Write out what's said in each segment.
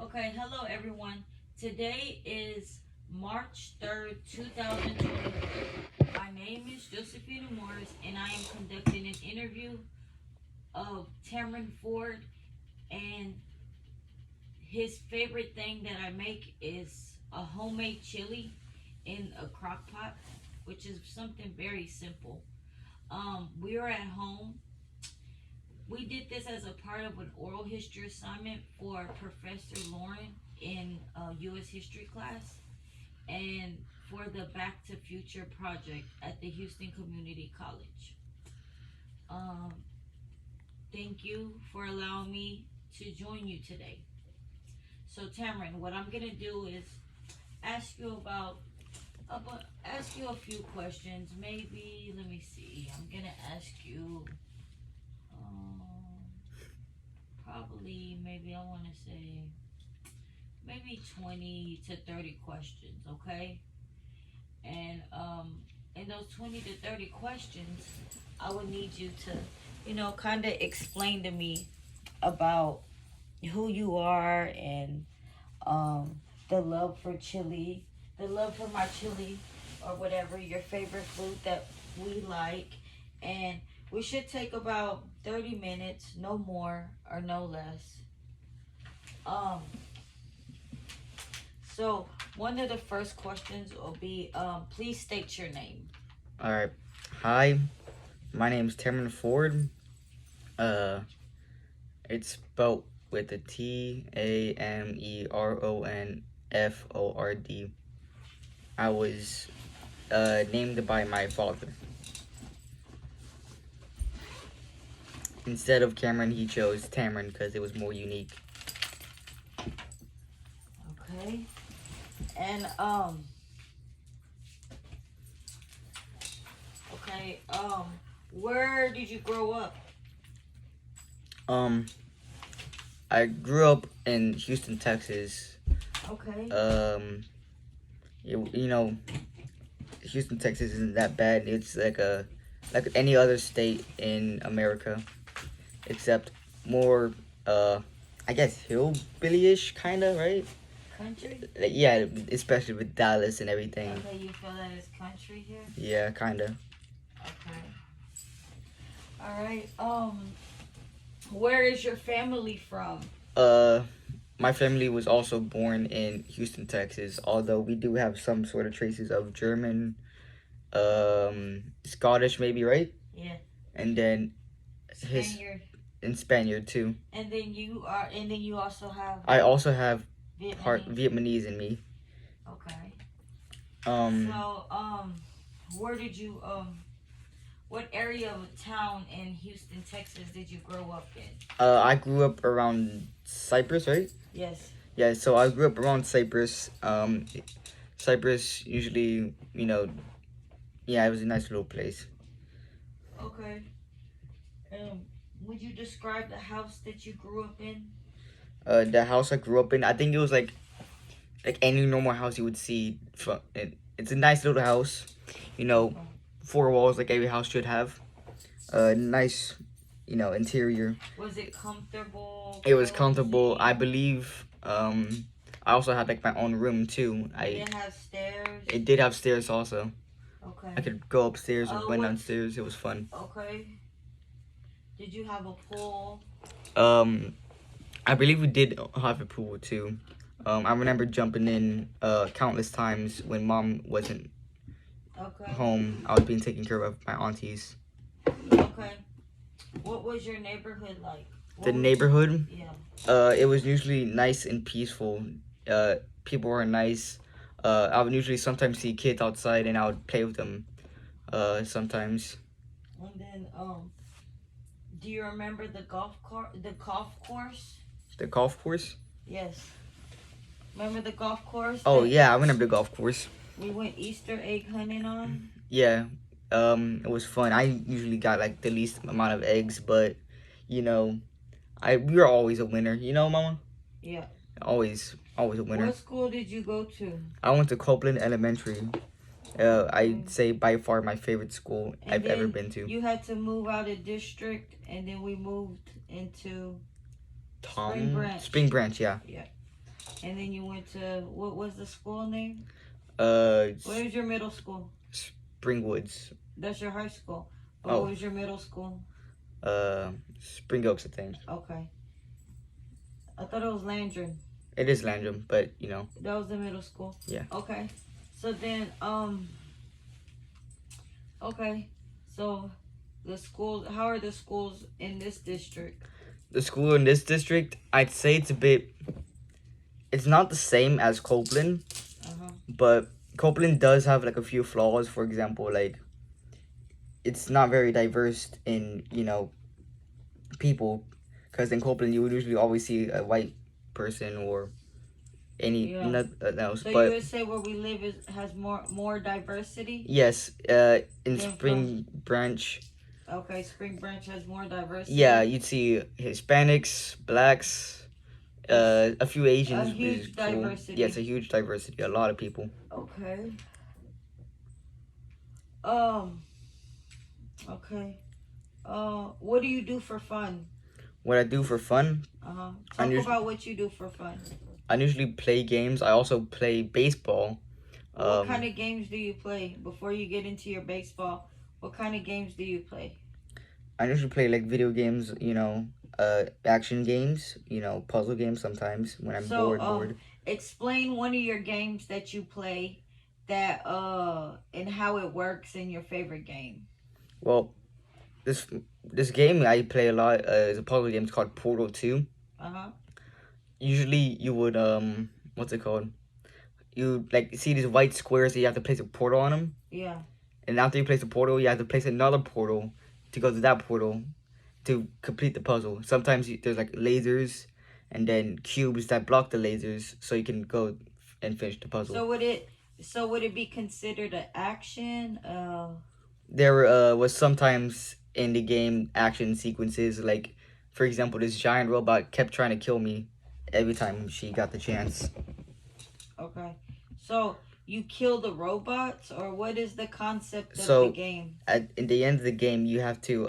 Okay, hello everyone. Today is March 3rd, 2020. My name is Josephina Morris, and I am conducting an interview of Cameron Ford. And his favorite thing that I make is a homemade chili in a crock pot, which is something very simple. We are at home. We did this as a part of an oral history assignment for Professor Lauren in U.S. history class and for the Back to Future project at the Houston Community College. Um, thank you for allowing me to join you today. So, Tamron, what I'm gonna do is ask you ask you a few questions. Maybe let me see. I'm gonna ask you um, probably maybe I want to say maybe 20 to 30 questions. Okay, and in those 20 to 30 questions, I would need you to, kind of explain to me about who you are and the love for chili, the love for my chili, or whatever your favorite food that we like, and we should take about 30 minutes, no more or no less. Um, so one of the first questions will be, please state your name. All right. Hi, my name is Cameron Ford. Uh, it's spelled with a Tameronford. I was named by my father. Instead of Cameron, he chose Tamron because it was more unique. Okay. And okay, where did you grow up? Um, I grew up in Houston, Texas. Okay. You know, Houston, Texas isn't that bad. It's like any other state in America, except more I guess hillbilly-ish kind of, right? Country? Like, yeah, especially with Dallas and everything. Okay, you feel that it's country here? Yeah, kind of. Okay. All right. Where is your family from? Uh, my family was also born in Houston, Texas, although we do have some sort of traces of German, Scottish maybe, right? Yeah. And then Spaniard. in Spaniard too. And then you also have I also have part Vietnamese. Vietnamese in me. Okay. Um, So, where did you what area of town in Houston, Texas did you grow up in? I grew up around Cypress, right? Yes. Yeah, so I grew up around Cypress. Cypress usually, yeah, it was a nice little place. Okay. Would you describe the house that you grew up in? The house I grew up in, I think it was like any normal house you would see. It's a nice little house, you know, four walls like every house should have. Nice, interior. Was it comfortable? It was comfortable. Cozy? I believe. I also had like my own room too. Did it have stairs? It did have stairs also. Okay. I could go upstairs or went downstairs. It was fun. Okay. Did you have a pool? I believe we did have a pool too. I remember jumping in countless times when mom wasn't home. I was being taken care of by my aunties. Okay. What was your neighborhood like? The neighborhood? Yeah. It was usually nice and peaceful. People were nice. I would usually sometimes see kids outside and I would play with them. Sometimes. And then, do you remember the golf course? The golf course? Yes. Remember the golf course? Oh yeah, I remember the golf course. We went Easter egg hunting on. Yeah. It was fun. I usually got like the least amount of eggs, but we were always a winner. You know, Mama? Yeah. Always a winner. What school did you go to? I went to Copeland Elementary. I'd say by far my favorite school I've ever been to. You had to move out of district, and then we moved into Spring Branch, yeah. Yeah. And then you went to, what was the school name? Uh, What was your middle school? Springwoods. That's your high school. But Oh. what was your middle school? Spring Oaks, I think. Okay. I thought it was Landrum. It is Landrum, but you know. That was the middle school. Yeah. Okay. So then, okay. So the schools, how are the schools in this district? The school in this district, I'd say it's not the same as Copeland, but Copeland does have like a few flaws. For example, like it's not very diverse in, you know, people, because in Copeland you would usually always see a white person or any nothing else. So but you would say where we live has more diversity? Yes, in Yeah, Spring Branch. Okay, Spring Branch has more diversity. Yeah, you'd see Hispanics, blacks, a few Asians. A huge diversity. Yes, a huge diversity. A lot of people. Okay. Okay. What do you do for fun? What I do for fun? Talk about what you do for fun. I usually play games. I also play baseball. What kind of games do you play before you get into your baseball? What kind of games do you play? I usually play like video games, you know, action games, you know, puzzle games sometimes when I'm bored. Explain one of your games that you play that and how it works in your favorite game. Well, this game I play a lot is a puzzle game. It's called Portal 2. Usually you would what's it called? You like see these white squares that you have to place a portal on them. Yeah. And after you place a portal, you have to place another portal to go to that portal to complete the puzzle. Sometimes there's like lasers and then cubes that block the lasers, so you can go and finish the puzzle. So would it be considered an action? There was sometimes in the game action sequences, like for example, this giant robot kept trying to kill me every time she got the chance. Okay. So you kill the robots, or what is the concept of the game? In the end of the game, you have to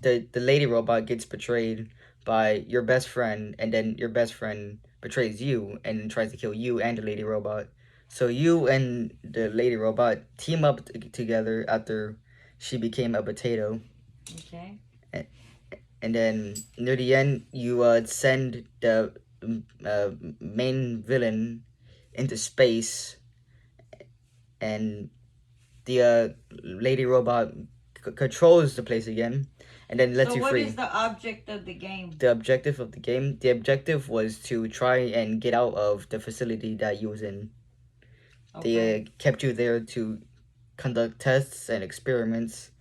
the lady robot gets betrayed by your best friend, and then your best friend betrays you and tries to kill you and the lady robot. So you and the lady robot team up together after she became a potato. Okay. And then near the end, you send the main villain into space, and the lady robot controls the place again, and then lets you free. So what is the object of the game? The objective of the game? The objective was to try and get out of the facility that you was in. Okay. They kept you there to conduct tests and experiments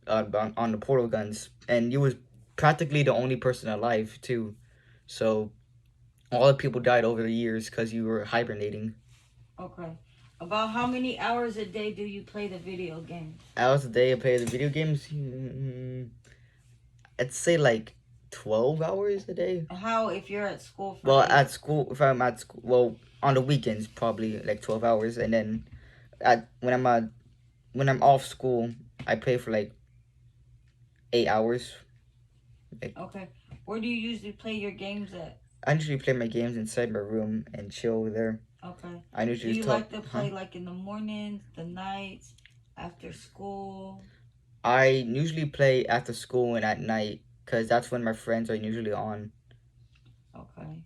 on the portal guns, and you was practically the only person alive too. So all the people died over the years because you were hibernating. Okay. About how many hours a day do you play the video games? Hours a day I play the video games? I'd say like 12 hours a day. How if you're at school? Well, at school, if I'm at school, well, on the weekends probably like 12 hours, and then when I'm off school, I play for like 8 hours. Okay. Where do you usually play your games at? I usually play my games inside my room and chill there. Okay. I usually do you like to play like in the mornings, the nights, after school? I usually play after school and at night, because that's when my friends are usually on. Okay.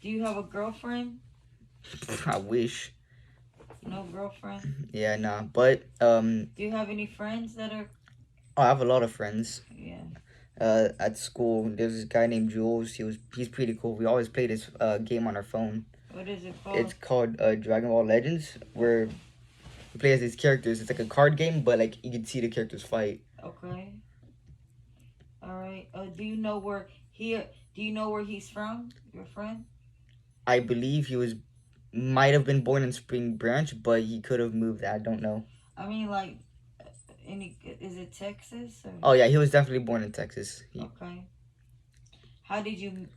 Do you have a girlfriend? I wish. No girlfriend? Yeah, nah. But do you have any friends that are? Oh, I have a lot of friends. Yeah. At school, there's this guy named Jules. He's pretty cool. We always play this game on our phone. What is it called? It's called Dragon Ball Legends, where you play as these characters. It's like a card game, but like you can see the characters fight. Okay. All right. Do you know where he's from? Your friend? I believe might have been born in Spring Branch, but he could have moved. I don't know. I mean, like, is it Texas? Or? Oh yeah, he was definitely born in Texas. Okay. How did you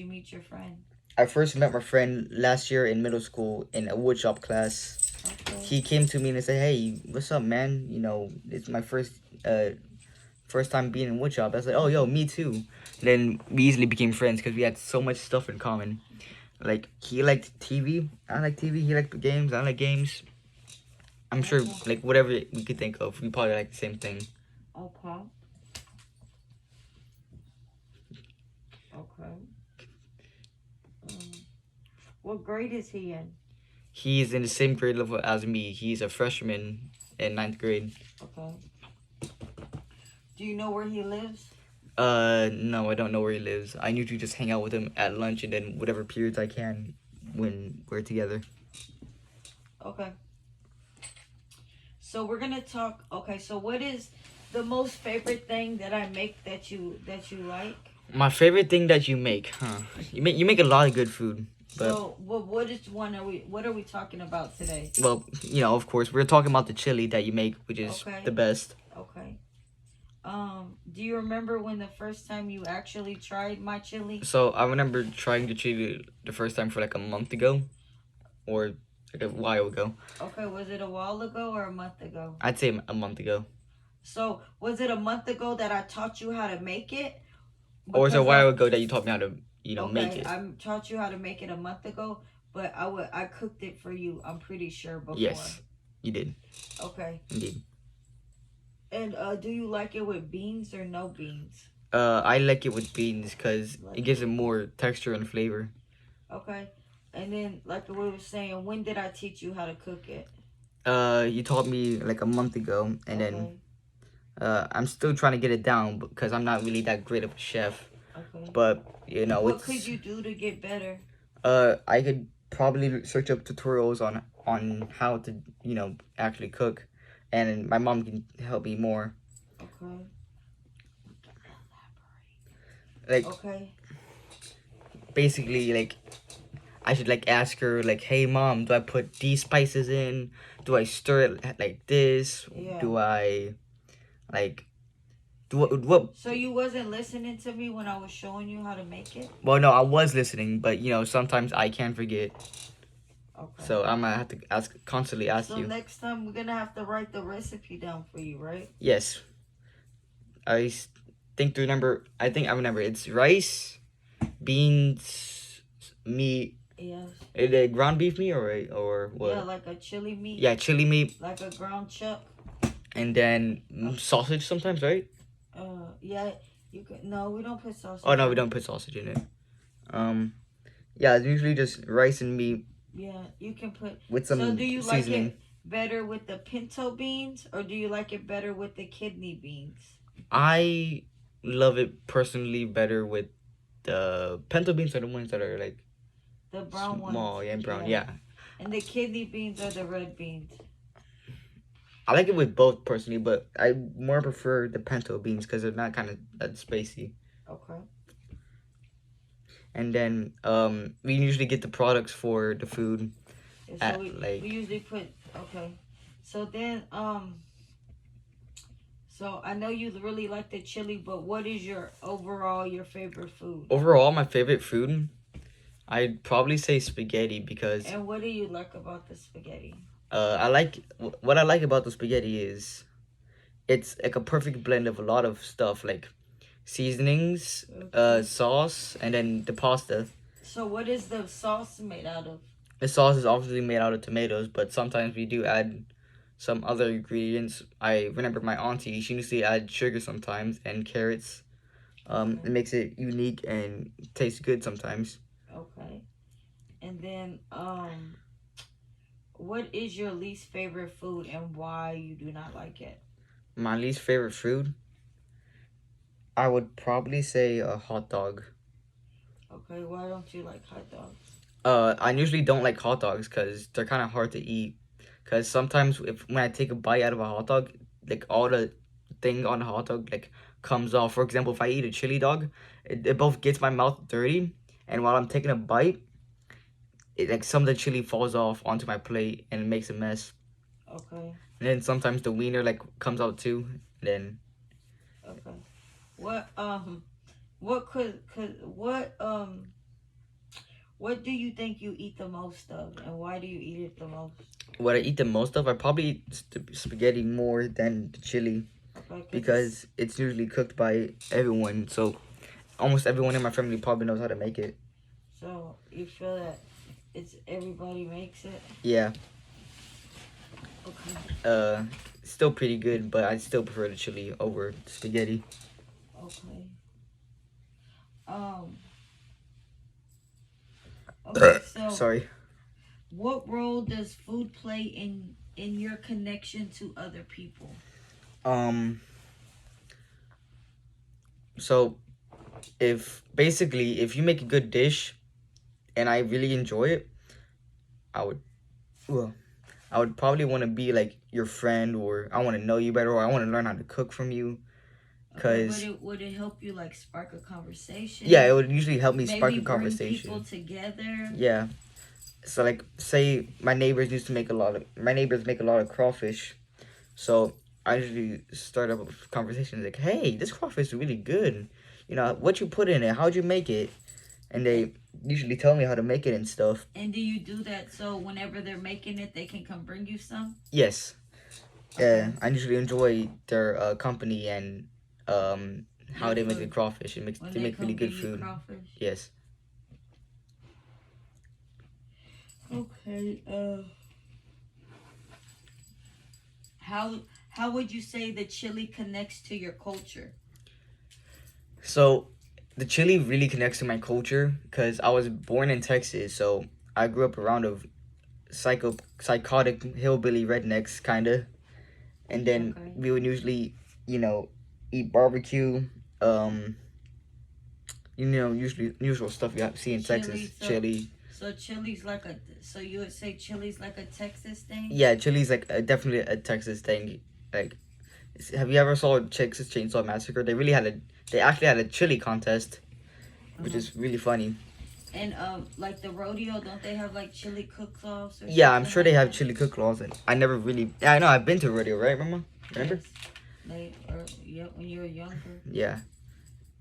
meet your friend? I first met my friend last year in middle school in a woodshop class. Okay. He came to me and said, "Hey, what's up, man? You know, it's my first time being in woodshop." I was like, "Oh, yo, me too." Then we easily became friends because we had so much stuff in common. Like he liked TV, I like TV. He liked games, I like games. I'm sure Okay. like whatever we could think of, we probably like the same thing. Okay. Okay. What grade is he in? He's in the same grade level as me. He's a freshman in 9th grade. Okay. Do you know where he lives? No, I don't know where he lives. I usually just hang out with him at lunch and then whatever periods I can when we're together. Okay. So we're gonna talk. Okay. So what is the most favorite thing that I make that you like? My favorite thing that you make, huh? You make a lot of good food. But So what are we talking about today? well, you know, of course, we're talking about the chili that you make, which is Okay. the best. Okay. Do you remember when the first time you actually tried my chili? So I remember trying the chili the first time for like a month ago, or like a while ago. Okay, was it a while ago or a month ago? I'd say a month ago. So was it a month ago that I taught you how to make it? Or was it a Because while ago that you taught me how to, make okay, it? I taught you how to make it a month ago, but I cooked it for you. I'm pretty sure before. Yes, you did. Okay. Indeed. And do you like it with beans or no beans? I like it with beans because it gives it more texture and flavor. Okay. And then, like we were saying, when did I teach you how to cook it? You taught me like a month ago, and then I'm still trying to get it down because I'm not really that great of a chef. Okay. But you know, What could you do to get better? I could probably search up tutorials on how to actually cook, and my mom can help me more. Okay. Like Okay. basically, like I should like ask her like, hey mom, do I put these spices in? Do I stir it like this? Yeah. Do I like do what? So you wasn't listening to me when I was showing you how to make it? Well, no, I was listening, but sometimes I can forget. Okay. So I'm gonna have to constantly ask So you. next time we're gonna have to write the recipe down for you, right? Yes. I think to remember. I think I remember. It's rice, beans, meat. Yes. Is it ground beef meat or what? Yeah, like a chili meat. Yeah, chili meat, Like a ground chuck. and then sausage sometimes, right? Yeah. You can. No, we don't put sausage. Oh no, we in it. don't put sausage in it. Yeah, it's usually just rice and meat Yeah, you can put. with some So do you seasoning. like it better with the pinto beans or do you like it better with the kidney beans? I love it personally better with the pinto beans are the ones that are like The brown small, ones. yeah, and brown, yeah. And the kidney beans are the red beans. I like it with both personally, but I more prefer the pinto beans because they're not kind of that spicy. Okay. And then we usually get the products for the food And so at we usually put okay. So then so I know you really like the chili, but what is your favorite food? Overall, my favorite food, I'd probably say spaghetti because And what do you like about the spaghetti? what I like about the spaghetti is it's like a perfect blend of a lot of stuff like seasonings, sauce, and then the pasta. So what is the sauce made out of? The sauce is obviously made out of tomatoes, but sometimes we do add some other ingredients. I remember my auntie, she used to add sugar sometimes and carrots. It makes it unique and tastes good sometimes. Okay. And then what is your least favorite food and why you do not like it? My least favorite food, I would probably say a hot dog. Okay, why don't you like hot dogs? I usually don't like hot dogs because they're kind of hard to eat. Because sometimes when I take a bite out of a hot dog, like all the thing on the hot dog like comes off. For example, if I eat a chili dog, it both gets my mouth dirty, and while I'm taking a bite, like some of the chili falls off onto my plate and it makes a mess. Okay. And then sometimes the wiener like comes out too. Then Okay. What do you think you eat the most of, and why do you eat it the most? what I eat the most of, I probably eat spaghetti more than the chili Okay, because it's usually cooked by everyone. So almost everyone in my family probably knows how to make it. So you feel that it's everybody makes it? Yeah. Okay. Still pretty good, but I still prefer the chili over spaghetti. Okay. Okay, so Sorry. what role does food play in your connection to other people? So if you make a good dish and I really enjoy it, I would probably want to be like your friend, or I want to know you better, or I want to learn how to cook from you. Okay, Cause would it help you like spark a conversation? yeah, it would usually help me spark a Maybe bring people conversation. together. Yeah. So like, say my neighbors make a lot of crawfish, so I usually start up a conversation like, "Hey, this crawfish is really good. You know, what you put in it? How'd you make it?" And they usually tell me how to make it and stuff. And do you do that so whenever they're making it, they can come bring you some? Yes. Okay. I usually enjoy their company and how they make the crawfish. They make really good food. Crawfish? Yes. Okay. How would you say the chili connects to your culture? So, the chili really connects to my culture because I was born in Texas, so I grew up around of psychotic hillbilly rednecks, kinda. And then Okay. we would usually, eat barbecue. Usual stuff you see in Texas. Chili. So you would say chili's like a Texas thing? Yeah, chili's like definitely a Texas thing. Like, have you ever saw Texas Chainsaw Massacre? They actually had a chili contest, which is really funny. And like the rodeo, don't they have like chili cook-offs? Yeah, I'm sure they have chili cook-offs. And I never really. Yeah, I know. I've been to a rodeo, right, Mama? Remember? Yes. When you were younger. Yeah.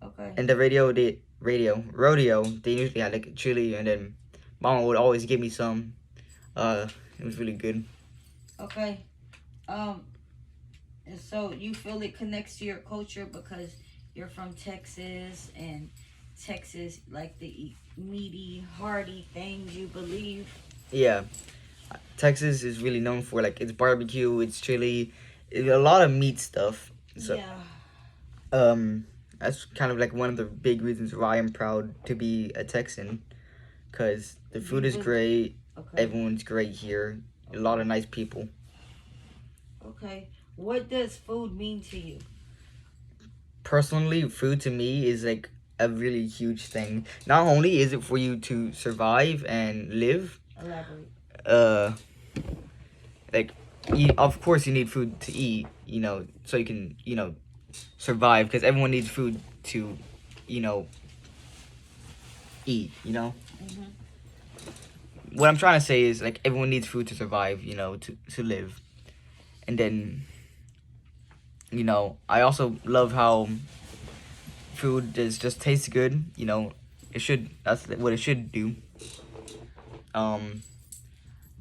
Okay. And the rodeo, they usually had like chili, and then Mama would always give me some. It was really good. Okay. And so you feel it connects to your culture because you're from Texas, and Texas like to eat meaty, hearty things, you believe? Yeah. Texas is really known for like its barbecue, its chili, a lot of meat stuff. So, yeah. That's kind of like one of the big reasons why I'm proud to be a Texan, because the food is great. Okay. Everyone's great here. A lot of nice people. Okay. What does food mean to you? Personally, food to me is like a really huge thing. Not only is it for you to survive and live. Elaborate. Like, of course you need food to eat, so you can, survive, because everyone needs food to, eat, Mm-hmm. What I'm trying to say is, like, everyone needs food to survive, to live. And then, I also love how food just tastes good, that's what it should do. And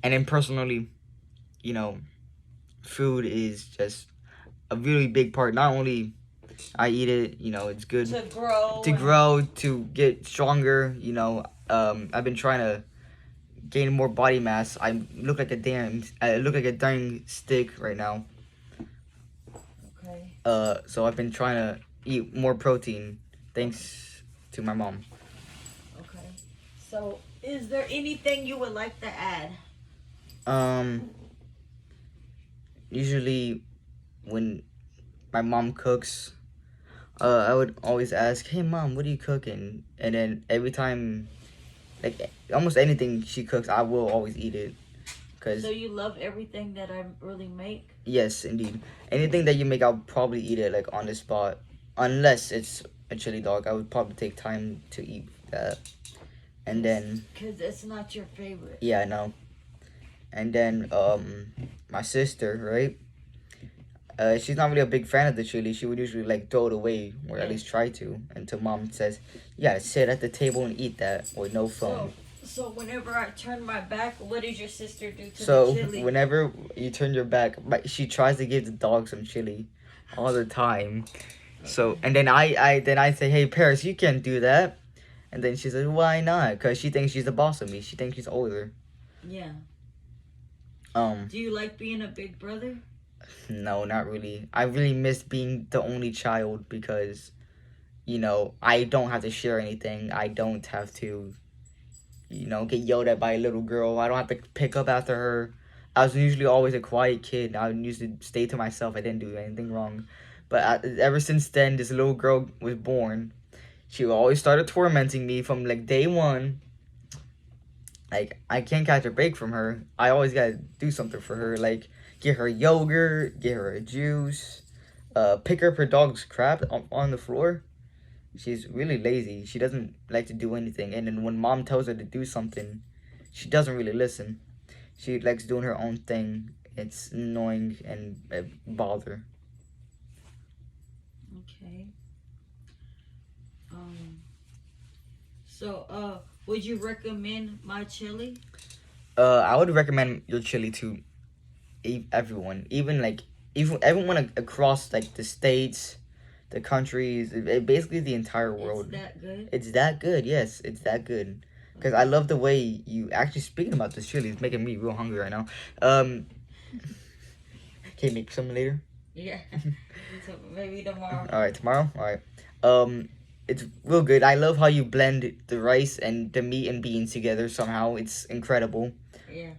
then personally, food is just a really big part. Not only I eat it, it's good To grow, to get stronger. I've been trying to gain more body mass. I look like a dang stick right now. Okay. So I've been trying to eat more protein, thanks to my mom. Okay. So, is there anything you would like to add? Usually when my mom cooks, I would always ask, "Hey mom, what are you cooking?" And then every time, like almost anything she cooks, I will always eat it. So you love everything that I really make? Yes, indeed. Anything that you make, I'll probably eat it like on the spot. Unless it's a chili dog, I would probably take time to eat that. And then, because it's not your favorite. Yeah, I know. And then my sister, right? She's not really a big fan of the chili. She would usually like throw it away, or at least try to, until mom says, "You gotta sit at the table and eat that with no phone." So whenever I turn my back, what does your sister do to the chili? Whenever you turn your back, she tries to give the dog some chili all the time. So and then I say, hey Paris, you can't do that. And then she says, why not? Because she thinks she's the boss of me. She thinks she's older. Yeah. Um, Do you like being a big brother? no, not really. I really miss being the only child because, you know, I don't have to share anything. I don't have to, you know, get yelled at by a little girl. I don't have to pick up after her. I was usually always a quiet kid. I used to stay to myself. I didn't do anything wrong. But ever since then, this little girl was born. She always started tormenting me from like day one. Like I can't catch a break from her. I always gotta do something for her. Like get her yogurt, get her a juice, pick up her dog's crap on the floor. She's really lazy. She doesn't like to do anything. And then when mom tells her to do something, she doesn't really listen. She likes doing her own thing. It's annoying and bother. Okay. So, would you recommend my chili? I would recommend your chili to everyone, even everyone across like the states, the countries, basically the entire world. It's that good? It's that good. Yes, it's that good. Because I love the way you actually speaking about this chili. It's making me real hungry right now. Can you make some later? Yeah. So maybe tomorrow. All right, tomorrow. All right. It's real good. I love how you blend the rice and the meat and beans together somehow. It's incredible. Yeah.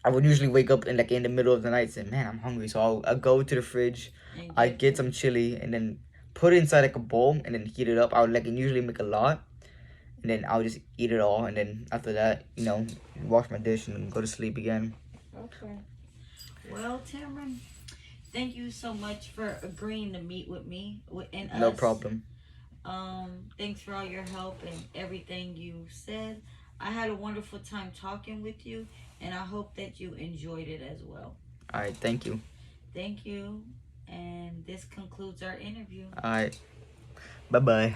I would usually wake up in the middle of the night and say, man, I'm hungry. So I'll go to the fridge, And I get some chili, and then put it inside like a bowl and then heat it up. I would usually make a lot, and then I'll just eat it all. And then after that, you know, wash my dish and then go to sleep again. Okay. Well, Tamron, thank you so much for agreeing to meet with me and us. No problem. Thanks for all your help and everything you said. I had a wonderful time talking with you, and I hope that you enjoyed it as well. All right, thank you. Thank you, and this concludes our interview. All right, bye-bye.